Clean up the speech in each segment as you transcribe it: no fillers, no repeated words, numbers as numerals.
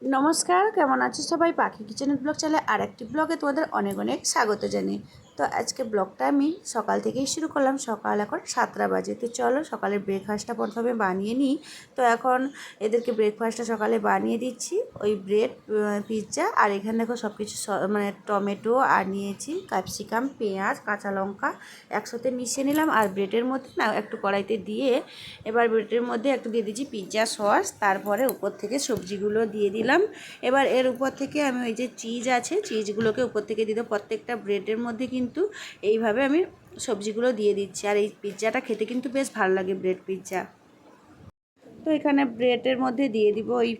নমস্কার, কেমন আছো সবাই? পাখি কিচেনের ব্লগ চ্যানেলে আরেকটি ব্লগে তোমাদের অনেক অনেক স্বাগত জানাই। তো আজকে ব্লগটা আমি সকাল থেকেই শুরু করলাম। সকাল এখন 7টা বাজে। তো চলো সকালের ব্রেকফাস্টটা প্রথমে বানিয়ে নিই। তো এখন এদেরকে ব্রেকফাস্টটা সকালে বানিয়ে দিচ্ছি। ওই ব্রেড, পিৎজা, আর এখানে দেখো সব কিছু মানে টমেটো আর নিয়েছি ক্যাপসিকাম, পেঁয়াজ, কাঁচা লঙ্কা একসাথে মিশিয়ে নিলাম। আর ব্রেডের মধ্যে না একটু কড়াইতে দিয়ে এবার ব্রেডের মধ্যে একটু দিয়ে দিচ্ছি পিৎজা সস। তারপরে উপর থেকে সবজিগুলো দিয়ে দিলাম। এবার এর উপর থেকে আমি ওই যে চিজ আছে, চিজগুলোকে উপর থেকে দিয়ে দেবো। প্রত্যেকটা ব্রেডের মধ্যে কিন্তু এইভাবে আমি সবজিগুলো দিয়ে দিচ্ছি। আর এই পিৎজাটা খেতে কিন্তু বেশ ভালো লাগে, ব্রেড পিৎজা। তো এখানে ব্রেডের মধ্যে দিয়ে দিব ওই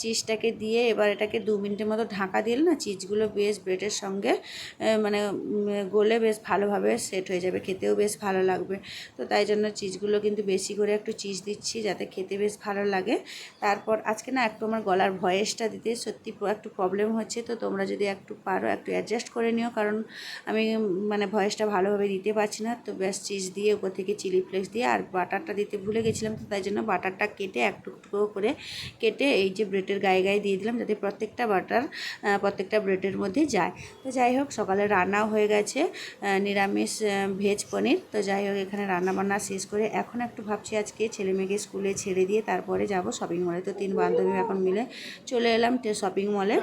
চিজটাকে দিয়ে এবার এটাকে 2 মিনিটের মতো ঢাকা দিলে না চিজগুলো বেশ ব্রেডের সঙ্গে মানে গলে বেশ ভালোভাবে সেট হয়ে যাবে, খেতেও বেশ ভালো লাগবে। তো তাই জন্য চিজগুলো কিন্তু বেশি করে একটু চিজ দিচ্ছি যাতে খেতে বেশ ভালো লাগে। তারপর আজকে না একটু আমার গলার ভয়েসটা দিতে সত্যি একটু প্রবলেম হচ্ছে। তো তোমরা যদি একটু পারো একটু অ্যাডজাস্ট করে নিও, কারণ আমি মানে ভয়েসটা ভালোভাবে দিতে পারছি না। তো বেশ চিজ দিয়ে উপর থেকে চিলি ফ্লেক্স দিয়ে আর বাটারটা দিতে ভুলে গেছিলাম, তো তাই জন্য বাটারটা কেটে একটু টুকরো করে কেটে এই যে ব্রেডের গায়ে গায়ে দিয়ে দিলাম, যাতে প্রত্যেকটা বাটার প্রত্যেকটা ব্রেডের মধ্যে যায়। তো যাই হোক, সকালে রান্নাও হয়ে গেছে নিরামিষ ভেজ পনির। তো যাই হোক, এখানে রান্নাবান্না শেষ করে এখন একটু ভাবছি আজকে ছেলে মেয়েকে স্কুলে ছেড়ে দিয়ে তারপরে যাব শপিং মলে। তো 3 বান্ধবী এখন মিলে চলে এলাম শপিং মলে।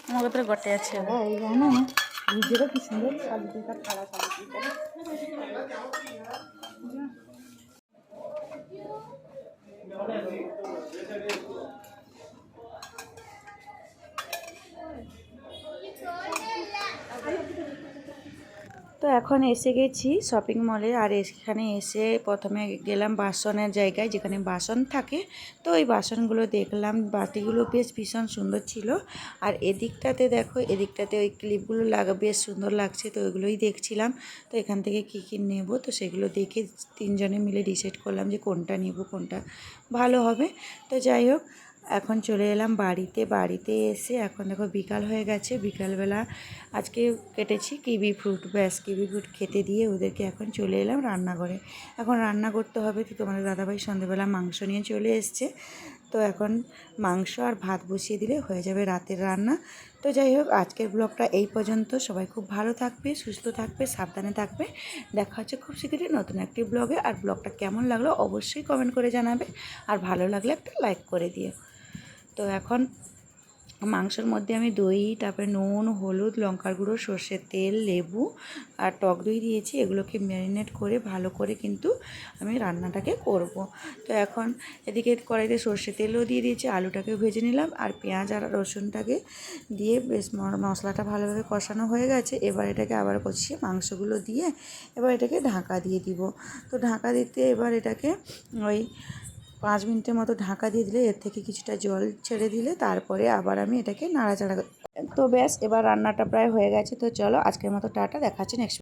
আমার ভিতরে গটে আছে এই জানো নিজেরও কি সুন্দর শাড়িটা খাড়া শাড়ি। তো এখন এসে গেছি শপিং মলে। আর এখানে এসে প্রথমে গেলাম বাসনের জায়গায়, যেখানে বাসন থাকে। তো ওই বাসনগুলো দেখলাম, বাটিগুলো বেশ ভীষণ সুন্দর ছিল। আর এদিকটাতে দেখো, এদিকটাতে ওই ক্লিপগুলো বেশ সুন্দর লাগছে, তো ওইগুলোই দেখছিলাম। তো এখান থেকে কী কী নেব, তো সেগুলো দেখে 3 জনে মিলে ডিসাইড করলাম যে কোনটা নেব, কোনটা ভালো হবে। তো যাই হোক, এখন চলে এলাম বাড়িতে এসে এখন দেখো বিকাল হয়ে গেছে। বিকালবেলা আজকে কেটেছি কিউই ফ্রুট, ব্যাস কিউই ফ্রুট খেতে দিয়ে ওদেরকে এখন চলে এলাম রান্নাঘরে। এখন রান্না করতে হবে। তো তোমাদের দাদাভাই সন্ধ্যেবেলা মাংস নিয়ে চলে এসছে। তো এখন মাংস আর ভাত বসিয়ে দিলে হয়ে যাবে রাতের রান্না। তো যাই হোক, আজকের ব্লগটা এই পর্যন্ত। সবাই খুব ভালো থাকবে, সুস্থ থাকবে, সাবধানে থাকবে। দেখা হচ্ছে খুব শীঘ্রই নতুন একটি ব্লগে। আর ব্লগটা কেমন লাগলো অবশ্যই কমেন্ট করে জানাবে। আর ভালো লাগলে একটা লাইক করে দিও। তো এখন মাংসের মধ্যে আমি দই, তারপরে নুন, হলুদ, লঙ্কার গুঁড়ো, সর্ষের তেল, লেবু আর টক দই দিয়েছি। এগুলোকে ম্যারিনেট করে ভালো করে কিন্তু আমি রান্নাটাকে করব। তো এখন এদিকে কড়াইতে সর্ষের তেলও দিয়ে দিয়েছি, আলুটাকে ভেজে নিলাম। আর পেঁয়াজ আর রসুনটাকে দিয়ে বেশ মশলাটা ভালোভাবে কষানো হয়ে গেছে। এবার এটাকে আবার কষিয়ে মাংসগুলো দিয়ে এবার এটাকে ঢাকা দিয়ে দিব। তো ঢাকা দিতে এবার এটাকে ওই 5 মিনিটের মতো ঢাকা দিয়ে দিলে এর থেকে কিছুটা জল ছেড়ে দিলে তারপরে আবার আমি এটাকে নাড়াচাড়া। তো ব্যাস, এবার রান্নাটা প্রায় হয়ে গেছে। তো চলো আজকের মতো টাটা, দেখা হচ্ছে নেক্সট।